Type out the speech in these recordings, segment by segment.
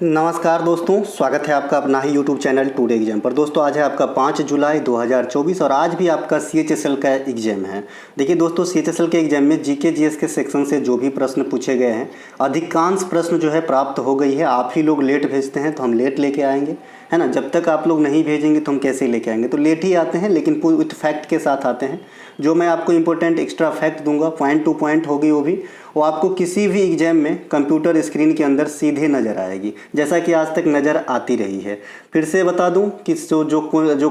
नमस्कार दोस्तों, स्वागत है आपका अपना ही यूट्यूब चैनल टुडे एग्जाम पर। दोस्तों आज है आपका 5 जुलाई 2024 और आज भी आपका CHSL का एग्जाम है। देखिए दोस्तों, CHSL के एग्जाम में जीके जीएस के सेक्शन से जो भी प्रश्न पूछे गए हैं, अधिकांश प्रश्न जो है प्राप्त हो गई है। आप ही लोग लेट भेजते हैं तो हम लेट लेके आएंगे, है ना। जब तक आप लोग नहीं भेजेंगे तो हम कैसे लेके आएंगे। तो लेट ही आते हैं, लेकिन विथ फैक्ट के साथ आते हैं। जो मैं आपको इंपॉर्टेंट एक्स्ट्रा फैक्ट दूंगा, पॉइंट टू पॉइंट होगी वो आपको किसी भी एग्जाम में कंप्यूटर स्क्रीन के अंदर सीधे नज़र आएगी, जैसा कि आज तक नज़र आती रही है। फिर से बता दूं कि जो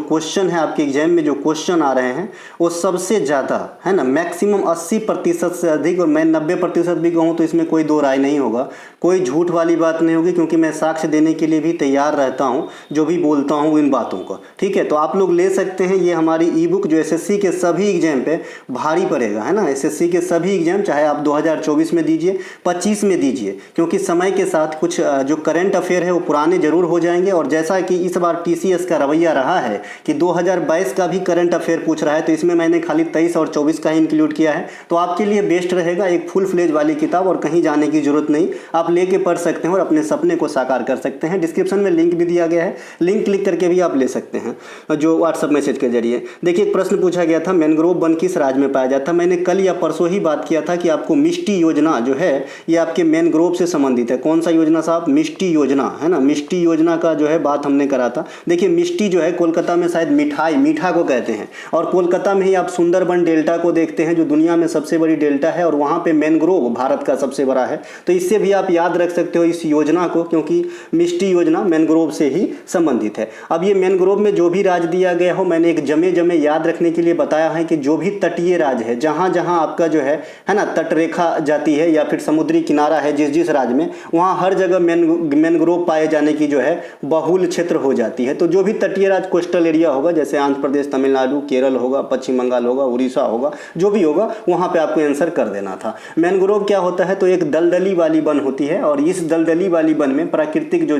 क्वेश्चन है आपके एग्जाम में, जो क्वेश्चन आ रहे हैं वो सबसे ज़्यादा, है ना, मैक्सिमम 80% से अधिक, और मैं 90% भी कहूँ तो इसमें कोई दो राय नहीं होगा, कोई झूठ वाली बात नहीं होगी, क्योंकि मैं साक्ष्य देने के लिए भी तैयार रहता हूँ जो भी बोलता हूँ इन बातों को। ठीक है, तो आप लोग ले सकते हैं ये हमारी ई बुक, जो SSC के सभी एग्जाम पे भारी पड़ेगा, है ना। SSC के सभी एग्जाम, चाहे आप 2024 में दीजिए, 25 में दीजिए, क्योंकि समय के साथ कुछ जो करंट अफेयर है वो पुराने जरूर हो जाएंगे। और जैसा कि इस बार TCS का रवैया रहा है कि 2022 का भी करंट अफेयर पूछ रहा है, तो इसमें मैंने खाली 23 और 24 का ही इंक्लूड किया है। तो आपके लिए बेस्ट रहेगा एक फुल फ्लेज वाली किताब, और कहीं जाने की जरूरत नहीं, आप लेके पढ़ सकते हैं और अपने सपने को साकार कर सकते हैं। डिस्क्रिप्शन में लिंक भी दिया गया है, लिंक क्लिक करके भी आप ले सकते हैं जो व्हाट्सएप मैसेज के जरिए। देखिए, एक प्रश्न पूछा गया था, मैनग्रोव वन किस राज्य में पाया जाता है। मैंने कल या परसों ही बात किया था कि आपको मिष्टी योजना जो है ये आपके मैनग्रोव से संबंधित है। कौन सा योजना साहब? मिष्टी योजना, है ना। मिष्टी योजना का जो है बात हमने करा था। देखिए, मिष्टी जो है कोलकाता में शायद मिठाई, मीठा को कहते हैं, और कोलकाता में ही आप सुंदरबन डेल्टा को देखते हैं जो दुनिया में सबसे बड़ी डेल्टा है, और वहाँ पे मैनग्रोव भारत का सबसे बड़ा है। तो इससे भी आप याद रख सकते हो इस योजना को, क्योंकि मिष्टी योजना मैनग्रोव से ही संबंधित है। अब ये मैनग्रोव में जो भी राज्य दिया गया हो, मैंने एक जमे जमे याद रखने के लिए बताया है कि जो भी तटीय राज्य है, जहाँ जहाँ आपका जो है ना तटरेखा जाती है या फिर समुद्री किनारा है, जिस जिस राज्य में, वहाँ हर जगह मैनग्रोव पाए जाने की जो है बहुल क्षेत्र हो जाती है। तो जो भी तटीय राज्य, कोस्टल एरिया होगा, जैसे आंध्र प्रदेश, तमिलनाडु, केरल होगा, पश्चिम बंगाल होगा, उड़ीसा होगा, जो भी होगा, वहाँ पे आपको आंसर कर देना था। मैनग्रोव क्या होता है? तो एक दलदली वाली वन होती है, और इस दलदली वाली वन में प्राकृतिक जो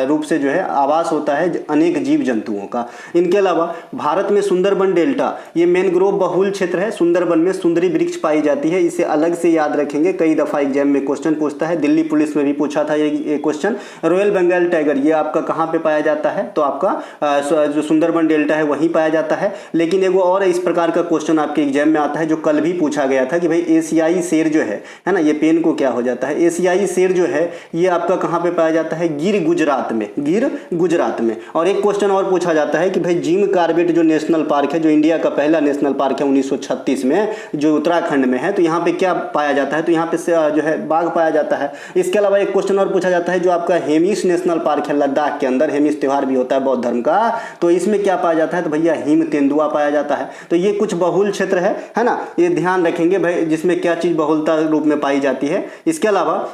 रूप से जो है आवास होता है अनेक जीव जंतुओं का। इनके अलावा भारत में सुंदरबन डेल्टा, ये मैनग्रोव बहुल क्षेत्र है। सुंदरबन में सुंदरी वृक्ष पाई जाती है, इसे अलग से याद रखेंगे, कई दफा एग्जाम में क्वेश्चन पूछता है। दिल्ली पुलिस में भी पूछा था ये क्वेश्चन। रॉयल बंगाल टाइगर ये आपका कहाँ पे पाया जाता है? तो आपका जो सुंदरबन डेल्टा है वहीं पाया जाता है। लेकिन एगो और इस प्रकार का क्वेश्चन आपके एग्जाम में आता है, जो कल भी पूछा गया था कि भाई एशियाई शेर जो है ना, ये पेन को क्या हो जाता है? एशियाई शेर जो है ये आपका कहाँ पे पाया जाता है? गिर गुजरात में, गिर गुजरात में। और एक क्वेश्चन और पूछा जाता है कि भाई जिम कॉर्बेट जो नेशनल पार्क है, जो इंडिया का पहला नेशनल पार्क है 1936 में, जो उत्तराखंड में है, तो यहाँ पे क्या पाया जाता है? तो यहाँ पे जो है बाघ पाया जाता है। इसके अलावा एक क्वेश्चन और पूछा जाता है, जो आपका हेमिस नेशनल पार्क है लद्दाख के अंदर, हेमिस त्योहार भी होता है बौद्ध धर्म का, तो इसमें क्या पाया जाता है? तो भैया हिम तेंदुआ पाया जाता है। तो ये कुछ बहुल क्षेत्र है ना, ये ध्यान रखेंगे भाई, जिसमें क्या चीज बहुलता रूप में पाई जाती है। इसके अलावा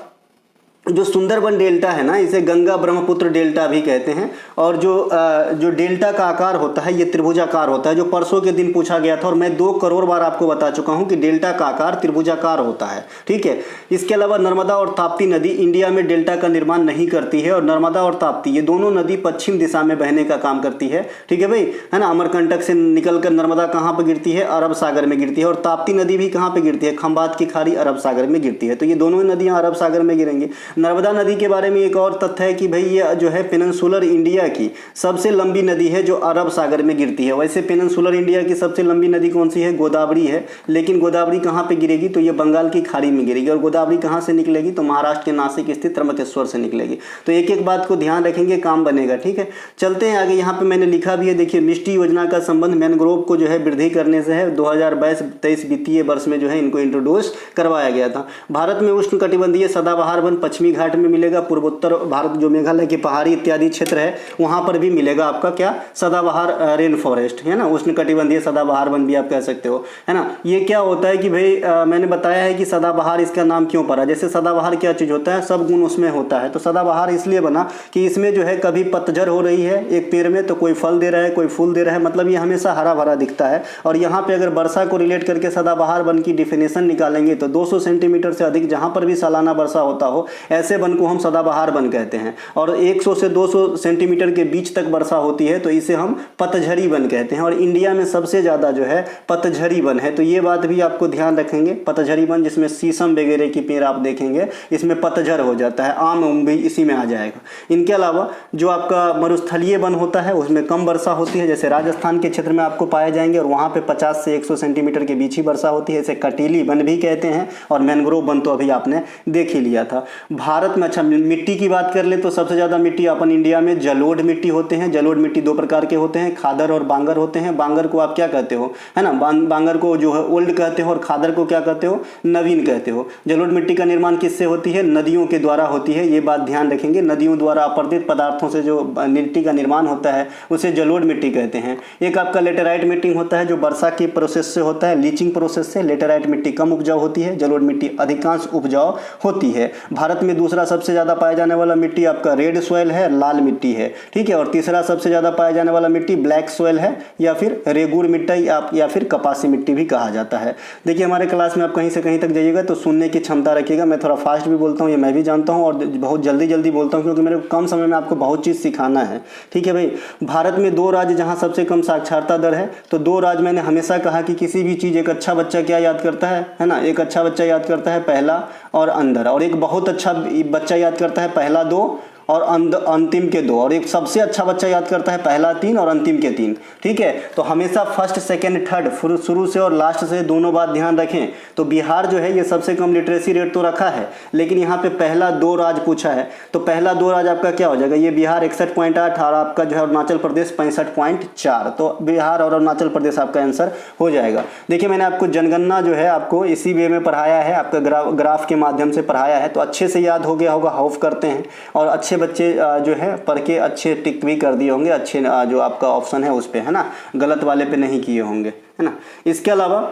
जो सुंदरबन डेल्टा है ना, इसे गंगा ब्रह्मपुत्र डेल्टा भी कहते हैं। और जो डेल्टा का आकार होता है ये त्रिभुजाकार होता है, जो परसों के दिन पूछा गया था, और मैं 2 करोड़ बार आपको बता चुका हूं कि डेल्टा का आकार त्रिभुजाकार होता है। ठीक है, इसके अलावा नर्मदा और ताप्ती नदी इंडिया में डेल्टा का निर्माण नहीं करती है, और नर्मदा और ताप्ती ये दोनों नदी पश्चिम दिशा में बहने का काम करती है। ठीक है भाई, है ना। अमरकंटक से निकलकर नर्मदा कहाँ पर गिरती है? अरब सागर में गिरती है। और ताप्ती नदी भी कहाँ पर गिरती है? खंबात की खाड़ी, अरब सागर में गिरती है। तो ये दोनों नदियाँ अरब सागर में गिरेंगी। नर्मदा नदी के बारे में एक और तथ्य है कि भाई ये जो है पेनिनसुलर इंडिया की सबसे लंबी नदी है, जो अरब सागर में गिरती है। वैसे पेनिनसुलर इंडिया की सबसे लंबी नदी कौन सी है? गोदावरी है। लेकिन गोदावरी कहाँ पे गिरेगी? तो ये बंगाल की खाड़ी में गिरेगी। और गोदावरी कहाँ से निकलेगी? तो महाराष्ट्र के नासिक स्थित त्र्यंबकेश्वर से निकलेगी। तो एक एक बात को ध्यान रखेंगे, काम बनेगा। ठीक है, चलते हैं आगे। यहाँ पे मैंने लिखा भी है, देखिए, मिष्टी योजना का संबंध मैनग्रोव को जो है वृद्धि करने से है। 2022-23 वित्तीय वर्ष में जो है इनको इंट्रोड्यूस करवाया गया था। भारत में उष्ण कटिबंधीय सदाबहार वन पश्चिमी घाट में मिलेगा। पूर्वोत्तर भारत जो मेघालय की पहाड़ी इत्यादि क्षेत्र है, वहां पर भी मिलेगा आपका क्या? सदाबहार रेन फॉरेस्ट, है ना। उष्ण कटिबंधीय सदाबहार वन भी आप कह सकते हो, है ना। ये क्या होता है कि भाई मैंने बताया है कि सदाबहार इसका नाम क्यों पड़ा। जैसे सदाबहार क्या चीज होता है? सब गुण उसमें होता है। तो सदाबहार इसलिए बना कि इसमें जो है कभी पतझड़ हो रही है एक पेड़ में, तो कोई फल दे रहा है, कोई फूल दे रहा है, मतलब ये हमेशा हरा भरा दिखता है। और यहाँ पे अगर वर्षा को रिलेट करके सदाबहार वन की डिफिनेशन निकालेंगे तो 200 सेंटीमीटर से अधिक जहाँ पर भी सालाना वर्षा होता हो, ऐसे वन को हम सदाबहार वन कहते हैं। और 100 से 200 सेंटीमीटर के बीच तक वर्षा होती है तो इसे हम पतझड़ी वन कहते हैं। और इंडिया में सबसे ज़्यादा जो है पतझड़ी वन है, तो ये बात भी आपको ध्यान रखेंगे। पतझड़ी वन जिसमें शीशम वगैरह की पेड़ आप देखेंगे इसमें पतझड़ हो जाता है, आम भी इसी में आ जाएगा। इनके अलावा जो आपका मरुस्थलीय वन होता है उसमें कम वर्षा होती है, जैसे राजस्थान के क्षेत्र में आपको पाए जाएंगे और वहाँ पे 50 से 100 सेंटीमीटर के बीच ही वर्षा होती है। इसे कटीली वन भी कहते हैं और मैंग्रोव वन तो अभी आपने देख ही लिया था। भारत में अच्छा मिट्टी की बात कर ले तो सबसे ज़्यादा मिट्टी अपन इंडिया में जलोढ़ मिट्टी होते हैं। जलोढ़ मिट्टी दो प्रकार के होते हैं, खादर और बांगर होते हैं। बांगर को आप क्या कहते हो, है ना, बांगर को जो है ओल्ड कहते हो और खादर को क्या कहते हो, नवीन कहते हो। जलोढ़ मिट्टी का निर्माण किससे होती है, नदियों के द्वारा होती है, ये बात ध्यान रखेंगे। नदियों द्वारा अपरदित पदार्थों से जो मिट्टी का निर्माण होता है उसे जलोढ़ मिट्टी कहते हैं। एक आपका लेटेराइट मिट्टी होता है जो वर्षा की प्रोसेस से होता है, लीचिंग प्रोसेस से। लेटेराइट मिट्टी कम उपजाऊ होती है, जलोढ़ मिट्टी अधिकांश उपजाऊ होती है। भारत में दूसरा सबसे ज़्यादा पाया जाने वाला मिट्टी आपका रेड सॉइल है, लाल मिट्टी है, ठीक है। और तीसरा सबसे ज़्यादा पाया जाने वाला मिट्टी ब्लैक सॉइल है या फिर रेगूर मिट्टी या फिर कपासी मिट्टी भी कहा जाता है। देखिए हमारे क्लास में आप कहीं से कहीं तक जाइएगा तो सुनने की क्षमता रखिएगा। मैं थोड़ा फास्ट भी बोलता हूँ, ये मैं भी जानता हूँ, और बहुत जल्दी जल्दी बोलता हूँ क्योंकि मेरे को कम समय में आपको बहुत चीज़ सिखाना है, ठीक है भाई। भारत में 2 राज्य जहाँ सबसे कम साक्षरता दर है, तो 2 राज्य मैंने हमेशा कहा कि किसी भी चीज़, एक अच्छा बच्चा क्या याद करता है ना, एक अच्छा बच्चा याद करता है पहला और अंदर, और एक बहुत अच्छा बच्चा याद करता है पहला 2 और अंतिम के 2, और एक सबसे अच्छा बच्चा याद करता है पहला 3 और अंतिम के 3, ठीक है। तो हमेशा फर्स्ट सेकंड थर्ड शुरू से और लास्ट से दोनों बात ध्यान रखें। तो बिहार जो है ये सबसे कम लिटरेसी रेट तो रखा है, लेकिन यहाँ पे पहला 2 राज्य पूछा है, तो पहला 2 राज्य आपका क्या हो जाएगा, ये बिहार 61.8 और आपका जो है अरुणाचल प्रदेश 65.4। तो बिहार और अरुणाचल प्रदेश आपका आंसर हो जाएगा। देखिए मैंने आपको जनगणना जो है आपको इसी वे में पढ़ाया है, आपका ग्राफ के माध्यम से पढ़ाया है, तो अच्छे से याद हो गया होगा। हाउफ करते हैं और अच्छे बच्चे जो है पढ़ के अच्छे टिक भी कर दिए होंगे, अच्छे जो आपका ऑप्शन है उस पे, है ना, गलत वाले पे नहीं किए होंगे, है ना। इसके अलावा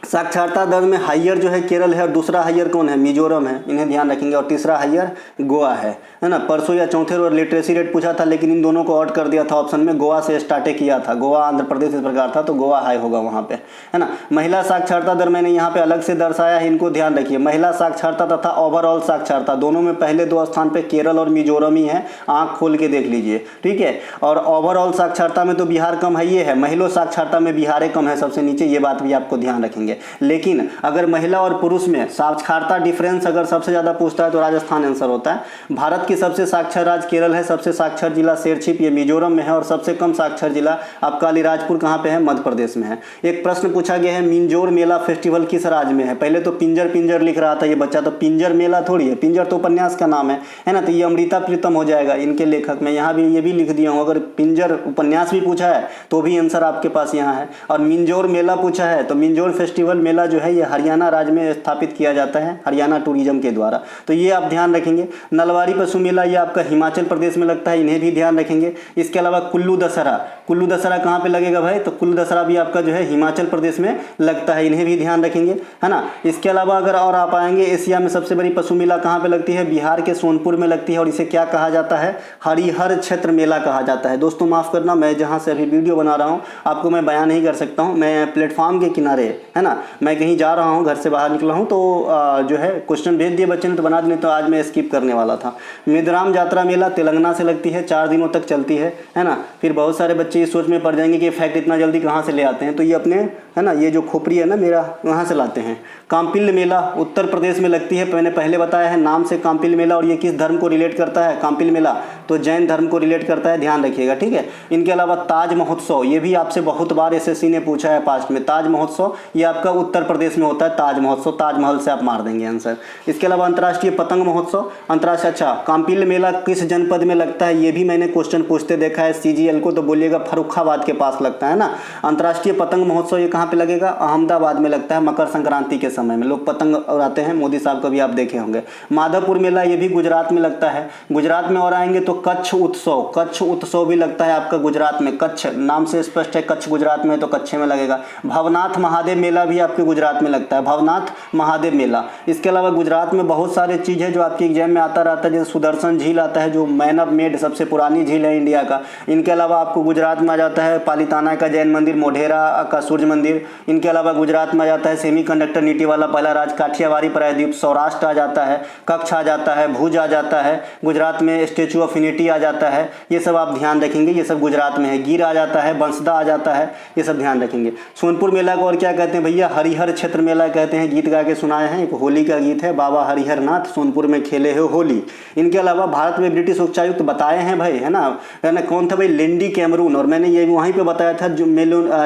साक्षरता दर में हाइयर जो है केरल है और दूसरा हाइयर कौन है, मिजोरम है, इन्हें ध्यान रखेंगे। और तीसरा हाइयर गोवा है ना। परसों या चौथे रोज लिटरेसी रेट पूछा था, लेकिन इन दोनों को ऐड कर दिया था ऑप्शन में, गोवा से स्टार्ट किया था, गोवा आंध्र प्रदेश इस प्रकार था, तो गोवा हाई होगा वहाँ पे, है ना। महिला साक्षरता दर मैंने यहाँ पे अलग से दर्शाया है, इनको ध्यान रखिए। महिला साक्षरता तथा ओवरऑल साक्षरता दोनों में पहले 2 स्थान पे केरल और मिजोरम ही है, आँख खोल के देख लीजिए, ठीक है। और ओवरऑल साक्षरता में तो बिहार कम है, ये है। महिला साक्षरता में बिहार कम है सबसे नीचे, ये बात भी आपको ध्यान रखेंगे। लेकिन अगर महिला और पुरुष में साक्षरता डिफरेंस अगर सबसे ज़्यादा पूछता है तो राजस्थान आंसर होता है। भारत की सबसे साक्षर राज्य केरल है, सबसे साक्षर जिला शेरछिप ये मिजोरम में है, और सबसे कम साक्षर जिला आपका अलीराजपुर कहाँ पे है, मध्य प्रदेश में है। एक प्रश्न पूछा गया है, मिंजोर मेला फेस्टिवल किस राज्य में है। पहले तो पिंजर पिंजर लिख रहा था ये बच्चा, तो पिंजर मेला थोड़ी है, पिंजर तो उपन्यास का नाम है ना। तो ये अमृता प्रीतम हो जाएगा इनके लेखक में, यहाँ भी ये भी लिख दिया हूँ। अगर पिंजर उपन्यास भी पूछा है तो भी आंसर आपके पास यहाँ है। और मिंजोर मेला पूछा है तो मिंजोर फेस्टिवल मेला जो है ये हरियाणा राज्य में स्थापित किया जाता है, हरियाणा टूरिज्म के द्वारा, तो ये आप ध्यान रखेंगे। नलवारी पशु मेला ये आपका हिमाचल प्रदेश में लगता है, इन्हें भी ध्यान रखेंगे। इसके अलावा कुल्लू दशहरा कहाँ पे लगेगा भाई, तो कुल्लू दशहरा भी आपका जो है हिमाचल प्रदेश में लगता है, इन्हें भी ध्यान रखेंगे, है ना। इसके अलावा अगर और आप आएंगे, एशिया में सबसे बड़ी पशु मेला कहाँ पे लगती है, बिहार के सोनपुर में लगती है, और इसे क्या कहा जाता है, हरिहर क्षेत्र मेला कहा जाता है। दोस्तों माफ करना, मैं जहाँ से अभी वीडियो बना रहा हूँ आपको मैं बयान नहीं कर सकता हूँ, मैं प्लेटफॉर्म के किनारे, है ना, मैं कहीं जा रहा हूँ, घर से बाहर निकला हूँ, तो जो है क्वेश्चन भेज दिए बच्चे ने तो बना दिए, तो आज मैं स्किप करने वाला था। मिदराम यात्रा मेला तेलंगाना से लगती है, 4 दिनों तक चलती है ना। फिर बहुत सारे बच्चे इस सोच में पड़ जाएंगे कि फैक्ट इतना जल्दी कहाँ से ले आते हैं, तो ये अपने, है ना, ये जो खोपड़ी है ना मेरा, वहाँ से लाते हैं। काम्पिल मेला उत्तर प्रदेश में लगती है, मैंने पहले बताया है नाम से काम्पिल मेला, और ये किस धर्म को रिलेट करता है काम्पिल मेला, तो जैन धर्म को रिलेट करता है, ध्यान रखिएगा, ठीक है। इनके अलावा ताज महोत्सव, ये भी आपसे बहुत बार एसएससी ने पूछा है पास्ट में। ताज महोत्सव ये आपका उत्तर प्रदेश में होता है, ताज महोत्सव, ताजमहल से आप मार देंगे आंसर। इसके अलावा अंतर्राष्ट्रीय पतंग महोत्सव, अंतर्राष्ट्रीय, अच्छा, काम्पिल मेला किस जनपद में लगता है, ये भी मैंने क्वेश्चन पूछते देखा है सीजीएल को, तो बोलिएगा फर्रुखाबाद के पास लगता है ना। अंतर्राष्ट्रीय पतंग महोत्सव ये कहाँ पे लगेगा, अहमदाबाद में लगता है, मकर संक्रांति के समय में लोग पतंग उड़ाते हैं, मोदी साहब को भी आप देखे होंगे। माधवपुर मेला ये भी गुजरात में लगता है, गुजरात में। और आएंगे तो कच्छ उत्सव भी लगता है आपका गुजरात में, कच्छ नाम से स्पष्ट है, कच्छ गुजरात में, तो कच्छ में लगेगा। भवनाथ महादेव मेला मेला भी आपके गुजरात में लगता है, भवनाथ महादेव मेला। इसके अलावा गुजरात में बहुत सारे चीज़ है जो आपके एग्जाम में आता रहता है, जैसे सुदर्शन झील आता है जो मैन ऑफ मेड सबसे पुरानी झील है इंडिया का। इनके अलावा आपको गुजरात में आ जाता है पालीताना का जैन मंदिर, मोढेरा का सूर्य मंदिर। इनके अलावा गुजरात में आ जाता है सेमीकंडक्टर नीति वाला पहला राज्य काठियावाड़ी प्रायद्वीप, सौराष्ट्र आ जाता है, कच्छ आ जाता है, भुज आ जाता है, गुजरात में स्टेचू ऑफ यूनिटी आ जाता है। ये सब आप ध्यान रखेंगे, ये सब गुजरात में है। गिर आ जाता है, बंसदा आ जाता है, ये सब ध्यान रखेंगे। सोनपुर मेला को और क्या कहते हैं भैया? हरिहर क्षेत्र मेला कहते हैं। गीत गा के सुनाए हैं, एक होली का गीत है, बाबा हरिहर नाथ सोनपुर में खेले हो होली। इनके अलावा भारत में ब्रिटिश उच्चायुक्त बताए हैं भाई, है ना कौन था भाई? Lindy Cameron. और मैंने ये वहीं पे बताया था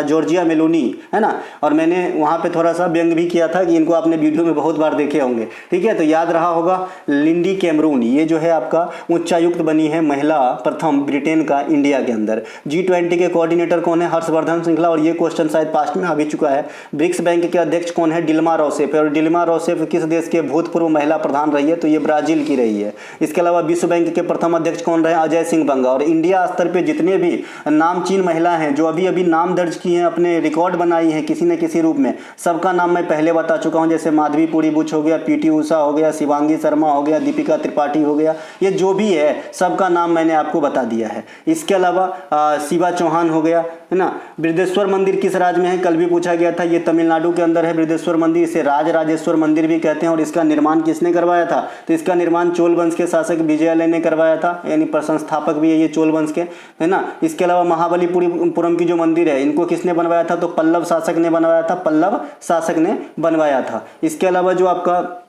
जॉर्जिया मेलोनी, है ना। और मैंने वहाँ पे थोड़ा सा व्यंग भी किया था कि इनको आपने वीडियो में बहुत बार देखे होंगे, ठीक है। तो याद रहा होगा लिंडी कैमरून, ये जो है आपका उच्चायुक्त बनी है महिला प्रथम ब्रिटेन का इंडिया के अंदर। G20 के कोऑर्डिनेटर कौन है? हर्षवर्धन श्रृंखला। और ये क्वेश्चन शायद पास्ट में आ भी चुका है। ब्रिक्स बैंक के अध्यक्ष कौन है? डिल्मा रोसेफ। और डिल्मा रोसेफ किस देश के भूतपूर्व महिला प्रधान रही है? तो ये ब्राजील की रही है। इसके अलावा विश्व बैंक के प्रथम अध्यक्ष कौन रहे? अजय सिंह बंगा। और इंडिया स्तर पे जितने भी नामचीन महिला हैं जो अभी अभी नाम दर्ज की हैं, अपने रिकॉर्ड बनाई हैं किसी न किसी रूप में, सबका नाम मैं पहले बता चुका हूं। जैसे माधवी पूरी बुच हो गया, PT उषा हो गया, शिवांगी शर्मा हो गया, दीपिका त्रिपाठी हो गया, ये जो भी है सबका नाम मैंने आपको बता दिया है। इसके अलावा शिवा चौहान हो गया, है ना। बृहदेश्वर मंदिर किस राज्य में है? कल भी पूछा गया था। ये तमिलनाडु के अंदर है बृहदेश्वर मंदिर। इसे राजराजेश्वर मंदिर भी कहते हैं। और इसका निर्माण किसने करवाया था? तो इसका निर्माण चोल वंश के शासक विजयालय ने करवाया था, यानी संस्थापक भी है ये चोल वंश के, है ना। इसके अलावा महाबलीपुरम की जो मंदिर है इनको किसने बनवाया था? तो पल्लव शासक ने बनवाया था, पल्लव शासक ने बनवाया था। इसके अलावा जो आपका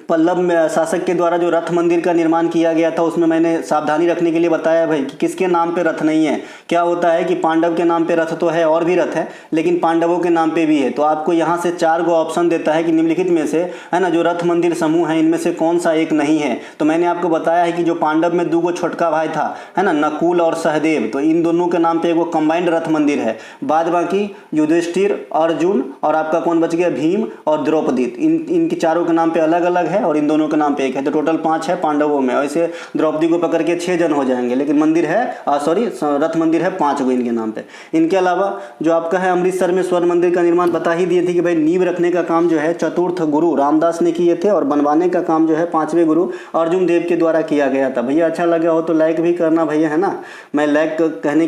पल्लव शासक के द्वारा जो रथ मंदिर का निर्माण किया गया था उसमें मैंने सावधानी रखने के लिए बताया भाई कि किसके नाम पे रथ नहीं है। क्या होता है कि पांडव के नाम पे रथ तो है और भी रथ है, लेकिन पांडवों के नाम पे भी है। तो आपको यहाँ से 4 गो ऑप्शन देता है कि निम्नलिखित में से, है ना, जो रथ मंदिर समूह है इनमें से कौन सा एक नहीं है। तो मैंने आपको बताया है कि जो पांडव में 2 गो छोटका भाई था, है ना, नकुल और सहदेव, तो इन दोनों के नाम पे एक कंबाइंड रथ मंदिर है। बाद बाकी युधिष्ठिर, अर्जुन और आपका कौन बच गया? भीम और द्रौपदी। इनके चारों के नाम पे अलग अलग है और इन दोनों के नाम पे एक है। तो टोटल 5 है पांडवों में। ऐसे द्रौपदी को पकड़ के 6 जन हो जाएंगे, लेकिन मंदिर है रथ मंदिर है 5 गो इनके नाम पे। इनके अलावा जो आपका है अमृतसर में स्वर्ण मंदिर का निर्माण बता ही दिए थे कि भाई नींव रखने का काम जो है चतुर्थ गुरु रामदास ने किए थे और बनवाने का काम जो है 5वें गुरु अर्जुन देव के द्वारा किया गया था। भैया अच्छा लगा हो तो लाइक भी करना भैया, है ना। मैं लाइक करने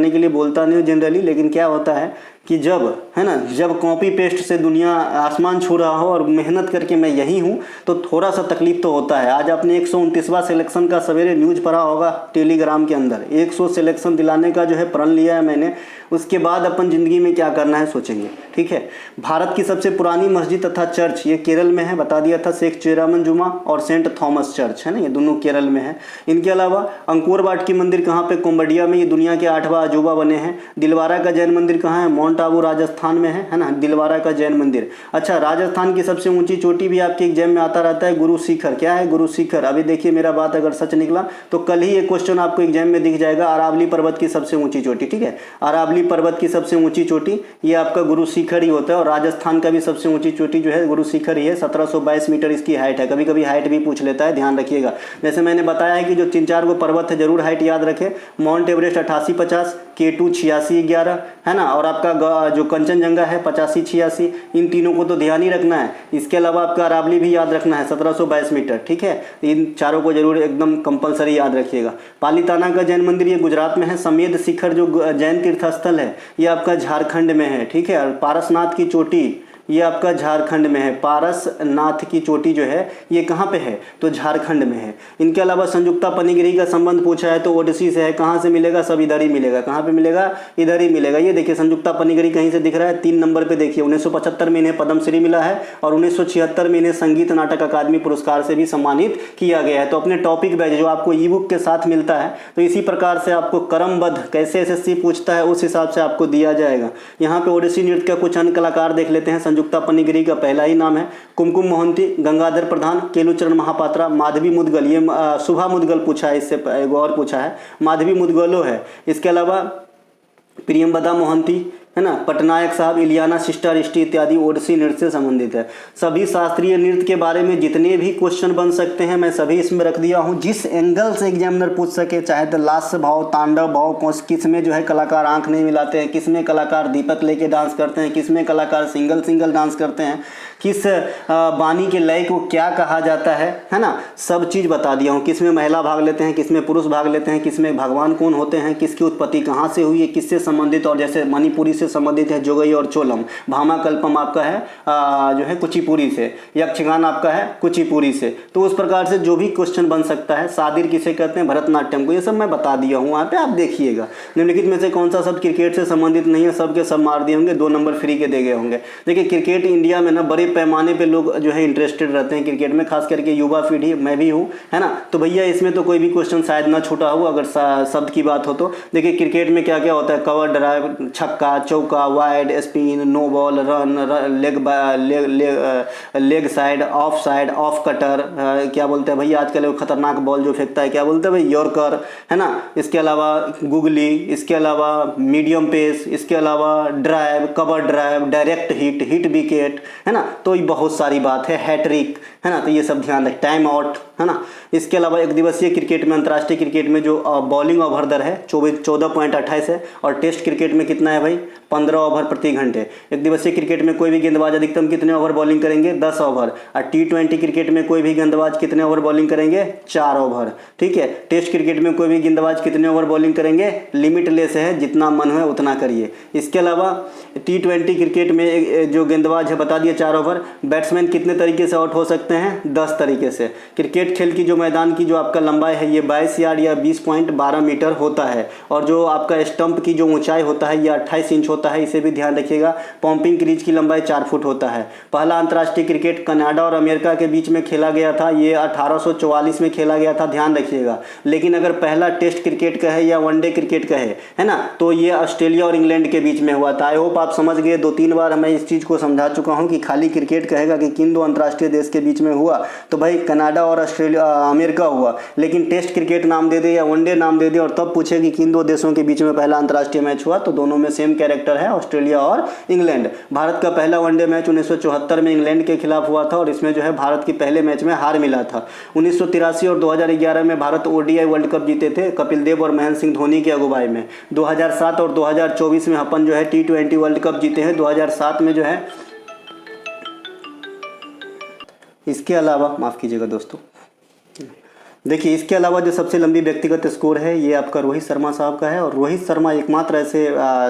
के लिए बोलता नहीं हूँ जनरली, लेकिन क्या होता है कि जब, है ना, जब कॉपी पेस्ट से दुनिया आसमान छू रहा हो और मेहनत करके मैं यही हूँ तो थोड़ा सा तकलीफ तो होता है। आज आपने 129वां सिलेक्शन का सवेरे न्यूज़ पढ़ा होगा टेलीग्राम के अंदर। 100 सिलेक्शन दिलाने का जो है प्रण लिया है मैंने। उसके बाद अपन ज़िंदगी में क्या करना है सोचेंगे, ठीक है। भारत की सबसे पुरानी मस्जिद तथा चर्च ये केरल में है, बता दिया था, शेख चेरामन और सेंट थॉमस चर्च, है ना, ये दोनों केरल में है। इनके अलावा अंकोर वाट की मंदिर कहाँ पे? कोम्बडिया में। ये दुनिया के 8वां अजूबा बने हैं। दिलवारा का जैन मंदिर कहाँ है? माउंट आबू राजस्थान में है ना, दिलवारा का जैन मंदिर। अच्छा, राजस्थान की सबसे ऊंची चोटी भी आपके एग्जाम में आता रहता है, गुरु शिखर। क्या है गुरु शिखर? अभी देखिए मेरा बात अगर सच निकला तो कल ही एक क्वेश्चन आपको एग्जाम में दिख जाएगा। अरावली पर्वत की सबसे ऊंची चोटी, ठीक है, अरावली पर्वत की सबसे ऊंची चोटी ये आपका गुरु शिखर ही होता है। और राजस्थान का भी सबसे ऊंची चोटी जो है गुरु शिखर ही है। 1722 मीटर इसकी हाइट है। कभी कभी हाइट भी पूछ लेता है, ध्यान रखिएगा। जैसे मैंने बताया है कि जो 3-4 गो पर्वत है जरूर हाइट याद रखें। माउंट एवरेस्ट 8850, K2 8611, है ना। और आपका जो कंचनजंगा है 8586, इन तीनों को तो ध्यान ही रखना है। इसके अलावा आपका अरावली भी याद रखना है 1722 मीटर, ठीक है। इन चारों को जरूर एकदम कंपलसरी याद रखिएगा। पालीताना का जैन मंदिर ये गुजरात में है। समेध शिखर जो जैन तीर्थ स्थल है ये आपका झारखंड में है, ठीक है। और पारसनाथ की चोटी ये आपका झारखंड में है। पारसनाथ की चोटी जो है ये कहाँ पे है? तो झारखंड में है। इनके अलावा संयुक्ता पनिगिरी का संबंध पूछा है तो ओडिसी से है। कहाँ से मिलेगा? सब इधर ही मिलेगा। कहाँ पे मिलेगा? इधर ही मिलेगा। ये देखिए संयुक्ता पनिगिरी कहीं से दिख रहा है, 3 नंबर पे देखिए। 1975 में इन्हें पद्मश्री मिला है और 1976 में इन्हें संगीत नाटक अकादमी पुरस्कार से भी सम्मानित किया गया है। तो अपने टॉपिक बैच जो आपको ई बुक के साथ मिलता है तो इसी प्रकार से आपको क्रमबद्ध कैसे SSC पूछता है उस हिसाब से आपको दिया जाएगा। यहाँ पे ओडिसी नृत्य का कुछ अन्य कलाकार देख लेते हैं। संयुक्ता पनिगिरी का पहला ही नाम है कुमकुम मोहंती, गंगाधर प्रधान, केलुचरण महापात्रा, माधवी मुदगल। ये सुभा मुदगल पूछा है, इससे एक और पूछा है, माधवी मुदगलो है। इसके अलावा प्रियंवदा मोहंती, है ना, पटनायक साहब, इलियाना सिस्टरिस्टी इत्यादि ओडिसी नृत्य से संबंधित है। सभी शास्त्रीय नृत्य के बारे में जितने भी क्वेश्चन बन सकते हैं मैं सभी इसमें रख दिया हूँ, जिस एंगल से एग्जामिनर पूछ सके, चाहे तो लास्य भाव, तांडव भाव, किस में जो है कलाकार आंख नहीं मिलाते हैं, किस में कलाकार दीपक लेके डांस करते हैं, किस में कलाकार सिंगल सिंगल डांस करते हैं, किस बानी के लय को क्या कहा जाता है ना, सब चीज़ बता दिया हूँ। किस में महिला भाग लेते हैं, किस में पुरुष भाग लेते हैं, किस में भगवान कौन होते हैं, किसकी उत्पत्ति कहाँ से हुई है, किससे संबंधित, और जैसे मणिपुरी से संबंधित है जोगई और चोलम, भामाकल्पम आपका है जो है कुचिपुड़ी से, यक्षगान आपका है कुचिपुड़ी से। तो उस प्रकार से जो भी क्वेश्चन बन सकता है, सादिर किसे कहते हैं, भरतनाट्यम को, ये सब मैं बता दिया हूँ वहाँ पे, आप देखिएगा। निम्नलिखित में से कौन सा शब्द क्रिकेट से संबंधित नहीं है, सब के सब मार दिए होंगे, 2 नंबर फ्री के दे गए होंगे। देखिए क्रिकेट इंडिया में ना बड़े पैमाने पे लोग जो है इंटरेस्टेड रहते हैं क्रिकेट में, खास करके युवा पीढ़ी, मैं भी हूँ, है ना। तो भैया इसमें तो कोई भी क्वेश्चन शायद ना छूटा हो अगर शब्द की बात हो तो। देखिए क्रिकेट में क्या क्या होता है, कवर ड्राइव, छक्का, चौका, wide, spin, no ball, run, leg side, off cutter, क्या बोलते हैं भैया आजकल वो खतरनाक बॉल जो फेंकता है, क्या बोलते हैं भाई, यॉर्कर, है ना। इसके अलावा गुगली, इसके अलावा मीडियम पेस, इसके अलावा drive, cover drive, direct hit wicket, है ना। तो ये बहुत सारी बात है, हैट्रिक, है ना। तो ये सब ध्यान रख, टाइम आउट, है ना। इसके अलावा एक दिवसीय क्रिकेट में, अंतर्राष्ट्रीय क्रिकेट में जो बॉलिंग ओवर दर है 14.28 है, और टेस्ट क्रिकेट में कितना है भाई, 15 ओवर प्रति घंटे। एक दिवसीय क्रिकेट में कोई भी गेंदबाज अधिकतम कितने ओवर बॉलिंग करेंगे, 10 ओवर। और T20 क्रिकेट में कोई भी गेंदबाज कितने ओवर बॉलिंग करेंगे, 4 ओवर, ठीक है। टेस्ट क्रिकेट में कोई भी गेंदबाज कितने ओवर बॉलिंग करेंगे, लिमिटलेस है, जितना मन हो उतना करिए। इसके अलावा T20 क्रिकेट में जो गेंदबाज है बता दिए 4 ओवर। बैट्समैन कितने तरीके से आउट हो सकते हैं, 10 तरीके से। क्रिकेट खेल की जो मैदान की जो आपका लंबाई है ये 22 यार्ड या 20.12 मीटर होता है, और जो आपका स्टंप की जो ऊंचाई होता है ये 28 इंच होता है, इसे भी ध्यान रखिएगा। पंपिंग क्रीज की लंबाई 4 फुट होता है। पहला अंतर्राष्ट्रीय क्रिकेट कनाडा और अमेरिका के बीच में खेला गया था, ये 1844 में खेला गया था, ध्यान रखिएगा। लेकिन अगर पहला टेस्ट क्रिकेट का है या वनडे क्रिकेट का है ना, तो ये ऑस्ट्रेलिया और इंग्लैंड के बीच में हुआ था। आई होप आप समझ गए, 2-3 बार मैं इस चीज़ को समझा चुका हूँ कि खाली क्रिकेट कहेगा कि किन 2 अंतर्राष्ट्रीय देश के बीच में हुआ, तो भाई कनाडा और अमेरिका हुआ। लेकिन टेस्ट क्रिकेट नाम दे दे या वनडे नाम दे दे और तब पूछे कि किन 2 देशों के बीच में पहला अंतर्राष्ट्रीय मैच हुआ, तो दोनों में सेम कैरेक्टर है, ऑस्ट्रेलिया और इंग्लैंड। भारत का पहला वनडे मैच 1974 में इंग्लैंड के खिलाफ हुआ था, और इसमें जो है भारत की पहले मैच में हार मिला था। 1983 और 2011 में भारत ODI वर्ल्ड कप जीते थे, कपिल देव और महेंद्र सिंह धोनी की अगुवाई में। 2007 और 2024 में अपन जो है T20 वर्ल्ड कप जीते हैं। 2007 में जो है, इसके अलावा माफ़ कीजिएगा दोस्तों, देखिए इसके अलावा जो सबसे लंबी व्यक्तिगत स्कोर है ये आपका रोहित शर्मा साहब का है। और रोहित शर्मा एकमात्र ऐसे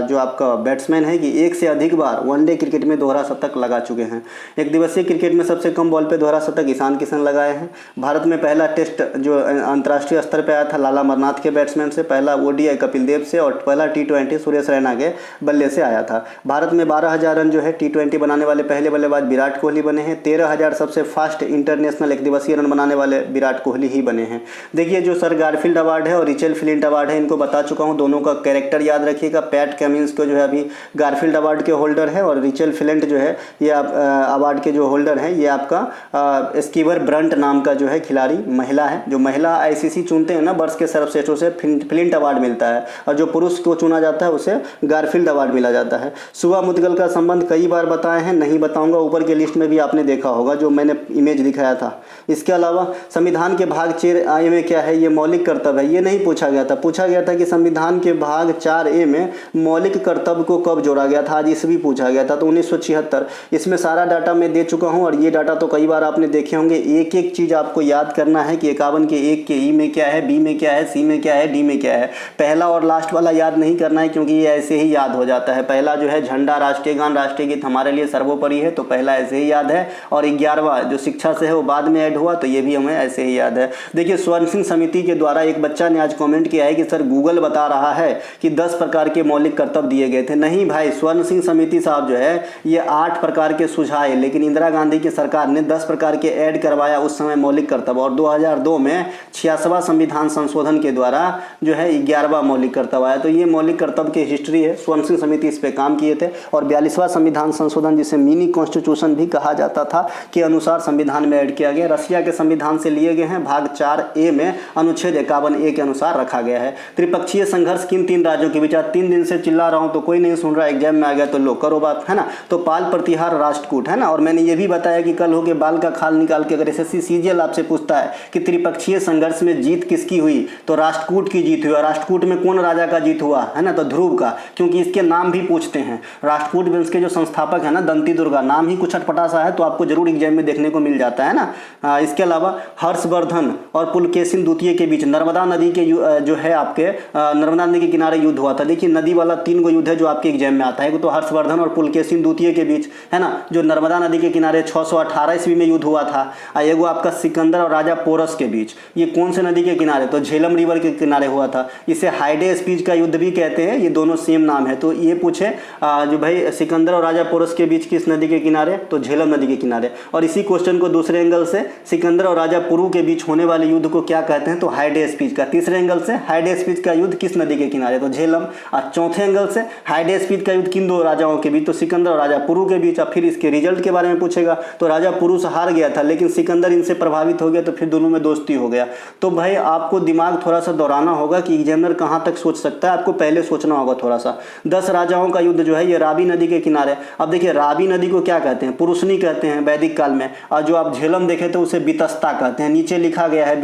जो आपका बैट्समैन है कि 1 से अधिक बार वनडे क्रिकेट में दोहरा शतक लगा चुके हैं। एक दिवसीय क्रिकेट में सबसे कम बॉल पे दोहरा शतक ईशान किशन लगाए हैं। भारत में पहला टेस्ट जो अंतर्राष्ट्रीय स्तर पर आया था लाला अमरनाथ के बैट्समैन से, पहला ODI कपिल देव से, और पहला T20 सुरेश रैना के बल्ले से आया था। भारत में 12,000 रन जो है T20 बनाने वाले पहले बल्लेबाज विराट कोहली बने हैं। 13,000 सबसे फास्ट इंटरनेशनल एक दिवसीय रन बनाने वाले विराट कोहली ही बने हैं। देखिए जो सर गारफील्ड अवार्ड है और रिचल फ्लिंट अवार्ड है, इनको बता चुका हूं, दोनों का कैरेक्टर याद रखिएगा। पैट कमिंस को जो है अभी गारफील्ड अवार्ड के होल्डर है, और रिचल फ्लिंट जो है ये अवार्ड के जो होल्डर है ये आपका स्कीवर ब्रंट नाम का जो है खिलाड़ी महिला है। जो महिला ICC चुनते हैं ना वर्ष के सर्वश्रेष्ठ, उसे फ्लिंट अवार्ड मिलता है, और जो पुरुष को चुना जाता है उसे गारफील्ड अवार्ड मिला जाता है। सुबह मुदगल का संबंध कई बार बताए हैं, नहीं बताऊंगा, ऊपर के लिस्ट में भी आपने देखा होगा जो मैंने इमेज दिखाया था। इसके अलावा संविधान के भाग 4A में क्या है, ये मौलिक कर्तव्य है, ये नहीं पूछा गया था। पूछा गया था कि संविधान के भाग 4A में मौलिक कर्तव्य को कब जोड़ा गया था, आज ईस्वी पूछा गया था, तो 1976। इसमें सारा डाटा मैं दे चुका हूं, और ये डाटा तो कई बार आपने देखे होंगे। एक एक चीज़ आपको याद करना है कि 51 के 1 के E में क्या है, B में क्या है, C में क्या है, D में क्या है। पहला और लास्ट वाला याद नहीं करना है, क्योंकि ये ऐसे ही याद हो जाता है। पहला जो है झंडा, राष्ट्रीय गान, राष्ट्रीय गीत हमारे लिए सर्वोपरि है, तो पहला ऐसे ही याद है। और 11वां जो शिक्षा से है वो बाद में ऐड हुआ, तो ये भी हमें ऐसे ही याद है। देखिए स्वर्ण सिंह समिति के द्वारा एक बच्चा ने आज कमेंट किया है कि सर गूगल बता रहा है कि 10 प्रकार के मौलिक कर्तव्य दिए गए थे। नहीं भाई, स्वर्ण सिंह समिति साहब जो है ये 8 प्रकार के सुझाए, लेकिन इंदिरा गांधी की सरकार ने 10 प्रकार के ऐड करवाया उस समय मौलिक कर्तव्य, और 2002 में 86वां संविधान संशोधन के द्वारा जो है 11वां मौलिक कर्तव्य आया। तो ये मौलिक कर्तव्य की हिस्ट्री है। स्वर्ण सिंह समिति इस पे काम किए थे, और 42वां संविधान संशोधन जिसे मिनी कॉन्स्टिट्यूशन भी कहा जाता था के अनुसार संविधान में ऐड किया गया। रसिया के संविधान से लिए गए हैं, भाग 4 4A में अनुच्छेद 51A के अनुसार रखा गया है। त्रिपक्षीय संघर्ष किन 3 राज्यों के बीच? 3 दिन से चिल्ला रहा हूँ तो कोई नहीं सुन रहा, एग्जाम में आ गया तो लो करो बात, है ना। तो पाल, प्रतिहार, राष्ट्रकूट, है ना। और मैंने ये भी बताया कि कल हो के बाल का खाल निकाल के अगर एसएससी सीजीएल आपसे पूछता है कि त्रिपक्षीय संघर्ष में जीत किसकी हुई, तो राष्ट्रकूट की जीत हुई। और राष्ट्रकूट में कौन राजा का जीत हुआ, है ना, तो ध्रुव का, क्योंकि इसके नाम भी पूछते हैं। राष्ट्रकूट वंश के जो संस्थापक है ना दंती दुर्गा, नाम ही कुछ अटपटा सा है तो आपको जरूर एग्जाम में देखने को मिल जाता है ना। इसके अलावा हर्षवर्धन और पुलकेशिन द्वितीय के बीच नर्मदा नदी के जो है आपके नर्मदा नदी के किनारे युद्ध हुआ था। देखिए नदी वाला 3 गो युद्ध है जो आपके एग्जाम में आता है। तो हर्षवर्धन और पुलकेशिन द्वितीय के बीच, है ना, जो नर्मदा नदी के किनारे 618 ईस्वी में युद्ध हुआ था। एगो आपका सिकंदर और राजा पोरस के बीच, ये कौन से नदी के किनारे, तो झेलम रिवर के किनारे हुआ था। इसे हाइडे स्पीच का युद्ध भी कहते हैं, ये दोनों सेम नाम है। तो ये पूछे जो भाई सिकंदर और राजा पोरस के बीच किस नदी के किनारे, तो झेलम नदी के किनारे। और इसी क्वेश्चन को दूसरे एंगल से सिकंदर और राजा पुरु के बीच होने वाले युद्ध को क्या कहते हैं, तो हाइडे स्पीच का। तीसरे एंगल से हाइडे स्पीच का युद्ध किस नदी के किनारे, तो झेलम। और चौथे एंगल से हाइडे स्पीच का युद्ध किन 2 राजाओं के बीच, तो सिकंदर और राजा पुरु के बीच। और फिर इसके रिजल्ट के बारे में पूछेगा तो राजा पुरु से हार गया था लेकिन सिकंदर इनसे प्रभावित हो गया तो फिर दोनों में दोस्ती हो गया। तो भाई आपको दिमाग थोड़ा सा दौड़ाना होगा कि एग्जामिनर कहाँ तक सोच सकता है, आपको पहले सोचना होगा थोड़ा सा। 10 राजाओं का युद्ध जो है ये रावी नदी के किनारे। अब देखिए रावी नदी को क्या कहते हैं, पुरुषनी कहते हैं वैदिक काल में। और जो आप झेलम देखे तो उसे बितस्ता कहते हैं। नीचे लिखा गया है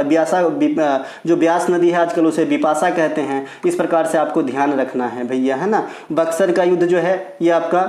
ब्यासा, जो ब्यास नदी है आजकल उसे बिपाशा कहते हैं। इस प्रकार से आपको ध्यान रखना है भैया, है ना। बक्सर का युद्ध जो है ये आपका,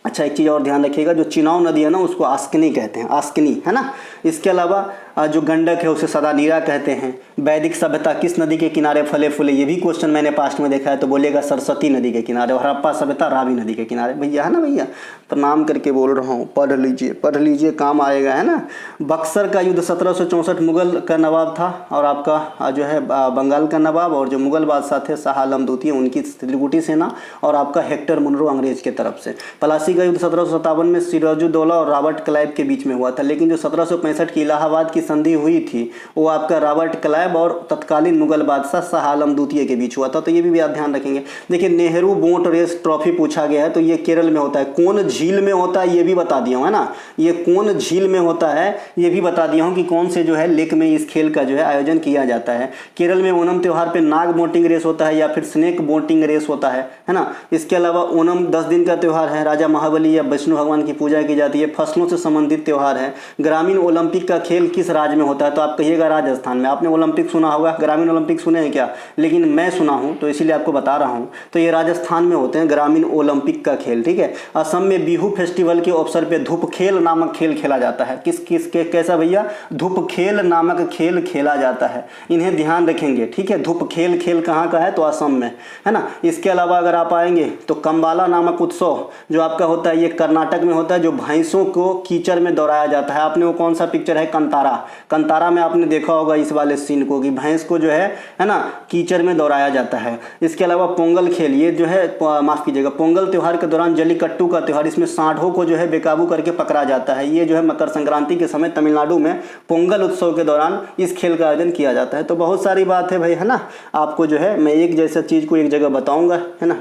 अच्छा एक चीज़ और ध्यान रखिएगा, जो चिनाव नदी है ना उसको आस्कनी कहते हैं, आस्कनी, है ना। इसके अलावा जो गंडक है उसे सदानीरा कहते हैं। वैदिक सभ्यता किस नदी के किनारे फले फूले, ये भी क्वेश्चन मैंने पास्ट में देखा है तो बोलेगा सरस्वती नदी के किनारे। और हड़प्पा सभ्यता रावी नदी के किनारे भैया, है ना भैया। प्रणाम करके बोल रहा हूँ, पढ़ लीजिए काम आएगा, है ना। बक्सर का युद्ध 1764 मुगल का नवाब था और आपका जो है बंगाल का नवाब, और जो मुगल बादशाह थे शाह आलम द्वितीय, उनकी त्रिकुटी सेना और आपका हेक्टर मुनरो अंग्रेज के तरफ से। प्लासी का युद्ध 1757 में सिराजुद्दौला और रॉबर्ट क्लाइव के बीच में हुआ था। लेकिन जो 1765 की इलाहाबाद की संधि हुई थी वो आपका रॉबर्ट क्लाइव और तत्कालीन मुगल बादशाह शाह आलम द्वितीय के बीच हुआ था। तो ये भी आप ध्यान रखेंगे। देखिए नेहरू बोट रेस ट्रॉफी पूछा गया है तो ये केरल में होता है। कौन झील में होता है ये भी बता दिया हूँ, है ना। ये कौन झील में होता है ये भी बता दिया हूँ कि कौन से जो है लेक में इस खेल का जो है आयोजन किया जाता है। केरल में ओणम त्यौहार पे नाग बोटिंग रेस होता है या फिर स्नेक बोटिंग रेस होता है ना। इसके अलावा ओणम 10 दिन का त्यौहार है। राजा महाबली या विष्णु भगवान की पूजा की जाती है। फसलों से संबंधित त्यौहार है। ग्रामीण ओलंपिक का खेल किस राज्य में होता है, तो आप कहिएगा राजस्थान में। आपने ओलंपिक सुना होगा, ग्रामीण ओलंपिक सुने हैं क्या, लेकिन मैं सुना हूँ तो इसीलिए आपको बता रहा हूँ। तो ये राजस्थान में होते हैं ग्रामीण ओलंपिक का खेल, ठीक है। असम में बिहू फेस्टिवल के अवसर पे धूप खेल नामक खेल खेला जाता है। कैसा भैया, धूप खेल नामक खेल खेला जाता है। इन्हें ध्यान रखेंगे, ठीक है। धूप खेल कहाँ का है, तो असम में, है ना। इसके अलावा अगर आप आएंगे तो कंबाला नामक उत्सव जो आपका होता है ये कर्नाटक में होता है, जो भैंसों को कीचड़ में दौड़ाया जाता है। आपने वो कौन सा पिक्चर है, कंतारा में आपने देखा होगा इस वाले सीन को कि भैंस को जो है ना, कीचड़ में दौड़ाया जाता है। इसके अलावा पोंगल खेल, ये जो है माफ कीजिएगा, पोंगल त्यौहार के दौरान जल्लीकट्टू का त्यौहार, इसमें सांडों को जो है बेकाबू करके पकड़ा जाता है। ये जो है मकर संक्रांति के समय तमिलनाडु में पोंगल उत्सव के दौरान इस खेल का आयोजन किया जाता है। तो बहुत सारी बात है भाई, है ना। आपको जो है मैं एक जैसा चीज़ को एक जगह बताऊंगा, है ना।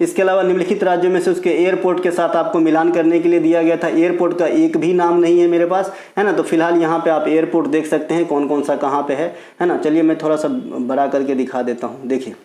इसके अलावा निम्नलिखित राज्यों में से उसके एयरपोर्ट के साथ आपको मिलान करने के लिए दिया गया था। एयरपोर्ट का एक भी नाम नहीं है मेरे पास, है ना। तो फिलहाल यहाँ पे आप एयरपोर्ट देख सकते हैं कौन कौन सा कहाँ पे है ना। चलिए मैं थोड़ा सा बड़ा करके दिखा देता हूँ। देखिए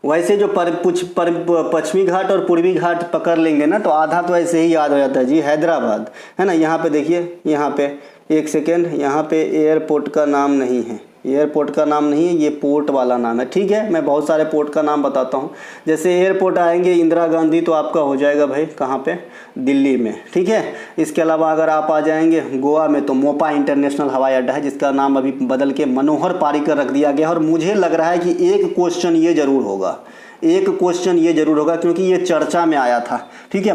वैसे जो पश्चिमी घाट और पूर्वी घाट पकड़ लेंगे ना तो आधा तो ऐसे ही याद हो जाता है जी, हैदराबाद, है ना। यहाँ पे देखिए, यहाँ पे एक सेकेंड, यहाँ पे एयरपोर्ट का नाम नहीं है, एयरपोर्ट का नाम नहीं है, ये पोर्ट वाला नाम है, ठीक है। मैं बहुत सारे पोर्ट का नाम बताता हूँ। जैसे एयरपोर्ट आएंगे इंदिरा गांधी तो आपका हो जाएगा भाई कहाँ पे, दिल्ली में, ठीक है। इसके अलावा अगर आप आ जाएंगे गोवा में तो मोपा इंटरनेशनल हवाई अड्डा है जिसका नाम अभी बदल के मनोहर पारिकर रख दिया गया। और मुझे लग रहा है कि एक क्वेश्चन ये जरूर होगा, एक क्वेश्चन ये जरूर होगा क्योंकि ये चर्चा में आया था, ठीक है।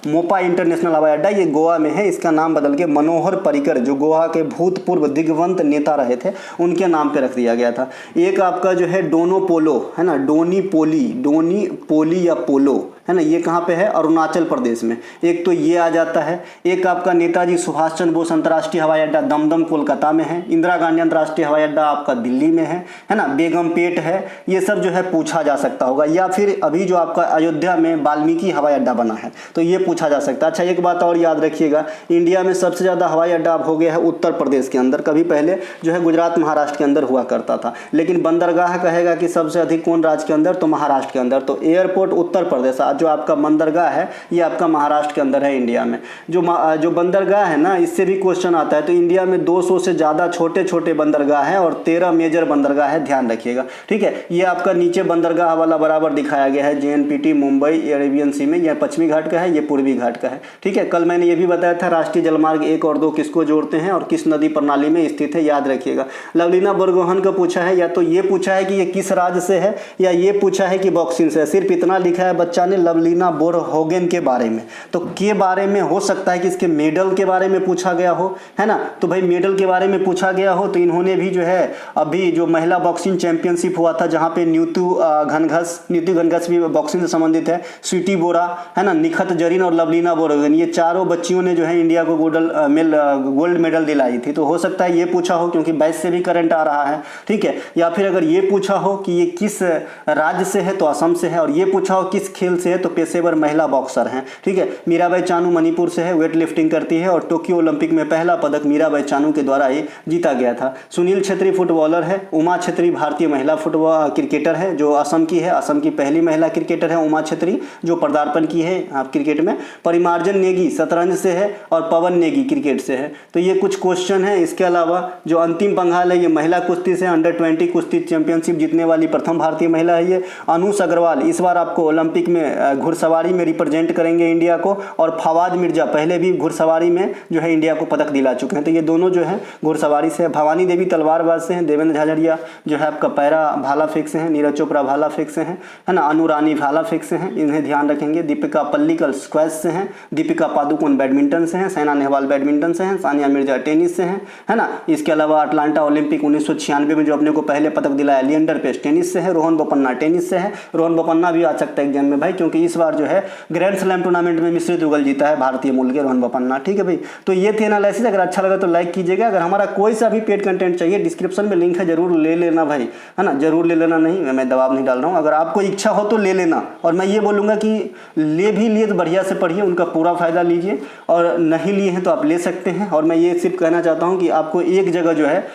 मोपा इंटरनेशनल हवाई अड्डा ये गोवा में है, इसका नाम बदल के मनोहर पर्रिकर जो गोवा के भूतपूर्व दिग्गंत नेता रहे थे उनके नाम पे रख दिया गया था। एक आपका जो है डोनो पोलो, है ना, डोनी पोली या पोलो, है ना, ये कहाँ पे है, अरुणाचल प्रदेश में। एक तो ये आ जाता है। एक आपका नेताजी सुभाष चंद्र बोस अंतर्राष्ट्रीय हवाई अड्डा दमदम कोलकाता में है। इंदिरा गांधी अंतर्राष्ट्रीय हवाई अड्डा आपका दिल्ली में है ना, बेगमपेट है। ये सब जो है पूछा जा सकता होगा। या फिर अभी जो आपका अयोध्या में वाल्मीकि हवाई अड्डा बना है, तो ये पूछा जा सकता है। अच्छा, एक बात और याद रखिएगा, इंडिया में सबसे ज़्यादा हवाई अड्डा अब हो गया है उत्तर प्रदेश के अंदर। कभी पहले जो है गुजरात महाराष्ट्र के अंदर हुआ करता था, लेकिन बंदरगाह कहेगा कि सबसे अधिक कौन राज्य के अंदर, तो महाराष्ट्र के अंदर। तो एयरपोर्ट उत्तर प्रदेश, जो आपका बंदरगाह है ये आपका महाराष्ट्र के अंदर है इंडिया में। जो बंदरगाह है ना, इससे भी क्वेश्चन आता है। तो इंडिया में 200 से ज़्यादा छोटे छोटे बंदरगाह हैं और 13 मेजर बंदरगाह है, ध्यान रखिएगा, ठीक है। ये आपका नीचे बंदरगाह वाला बराबर दिखाया गया है, JNPT मुंबई अरेबियन सी में। यह पश्चिमी घाट का है, ये पूर्वी घाट का है, ठीक है। कल मैंने ये भी बताया था राष्ट्रीय जलमार्ग 1 और 2 किसको जोड़ते हैं और किस नदी प्रणाली में स्थित है, याद रखिएगा। लवलीना बोरगोहन का पूछा है, या तो ये पूछा है कि ये किस राज्य से है, या ये पूछा है कि बॉक्सिंग से। सिर्फ इतना लिखा है बच्चा ने लवलीना बोरगोहेन के बारे में, तो के बारे में हो सकता है कि इसके मेडल के बारे में पूछा गया हो, है ना। तो भाई मेडल के बारे में पूछा गया हो तो इन्होंने भी जो है अभी जो महिला बॉक्सिंग चैंपियनशिप हुआ था, जहाँ पे नीतू घनघस भी बॉक्सिंग से संबंधित है, स्वीटी बोरा, है ना, निखत जरीन और लवलीना बोरगोहेन, ये चारों बच्चियों ने जो है इंडिया को गोल्ड मेडल दिलाई थी। तो हो सकता है ये पूछा हो, क्योंकि बैच से भी करंट आ रहा है, ठीक है। या फिर अगर ये पूछा हो कि ये किस राज्य से है, तो असम से है। और ये पूछा हो किस खेल से है, तो पेशेवर महिला बॉक्सर हैं, ठीक है। मीराबाई चानू मणिपुर से है, वेट लिफ्टिंग करती है और टोक्यो ओलंपिक में पहला पदक मीराबाई चानू के द्वारा ही जीता गया था। सुनील छेत्री फुटबॉलर है। उमा छेत्री भारतीय महिला फुटबॉल क्रिकेटर है जो असम की है। असम की पहली महिला क्रिकेटर है उमा छेत्री, जो पदार्पण की है क्रिकेट में। परिमार्जन नेगी शतरंज से है और पवन नेगी क्रिकेट से है। तो ये कुछ क्वेश्चन है। इसके अलावा जो अंतिम पंघाल है ये महिला कुश्ती से, अंडर 20 कुश्ती चैंपियनशिप जीतने वाली प्रथम भारतीय महिला है ये। अनुष अग्रवाल इस बार आपको ओलंपिक में घुड़सवारी में रिप्रेजेंट करेंगे इंडिया को। और फवाद मिर्जा पहले भी घुड़सवारी में जो है इंडिया को पदक दिला चुके हैं। तो ये दोनों जो है घुड़सवारी से है। भवानी देवी तलवारबाज से हैं। देवेंद्र झाझड़िया जो है आपका पैरा भाला फेंक से हैं। नीरज चोपड़ा भाला फेंक से हैं, है ना। अनुरानी भाला फेंक से हैं, इन्हें ध्यान रखेंगे। दीपिका पल्लिकल स्क्वैश से हैं। दीपिका पादुकोण बैडमिंटन से हैं। साइना नेहवाल बैडमिंटन से हैं। सानिया मिर्जा टेनिस से हैं, है ना। इसके अलावा अटलांटा ओलंपिक 1996 में जो अपने को पहले पदक दिलाया लिएंडर पेस टेनिस से है। रोहन बोपन्ना टेनिस से है। रोहन बोपन्ना भी आ सकता है एग्जाम में भाई, क्योंकि इस बार जो है ग्रैंड स्लैम टूर्नामेंट में मिश्रित युगल जीता है भारतीय मूल के रोहन बोपन्ना, ठीक है भाई। तो ये थे एनालिसिस। अगर अच्छा लगा तो लाइक कीजिएगा। अगर हमारा कोई सा भी पेड कंटेंट चाहिए डिस्क्रिप्शन में लिंक है, जरूर ले लेना भाई, है ना। जरूर ले लेना, नहीं मैं दबाव नहीं डाल रहा हूँ। अगर आपको इच्छा हो तो ले लेना, और मैं ये बोलूँगा कि ले भी लिए तो बढ़िया से पढ़िए, उनका पूरा फायदा लीजिए। और नहीं लिए हैं तो आप ले सकते हैं। और मैं ये सिर्फ कहना चाहता हूँ कि आपको एक जगह जो है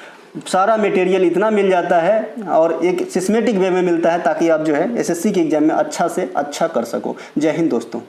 सारा मटेरियल इतना मिल जाता है और एक सिस्टेमेटिक वे में मिलता है, ताकि आप जो है SSC के एग्जाम में अच्छा से अच्छा कर सको। जय हिंद दोस्तों।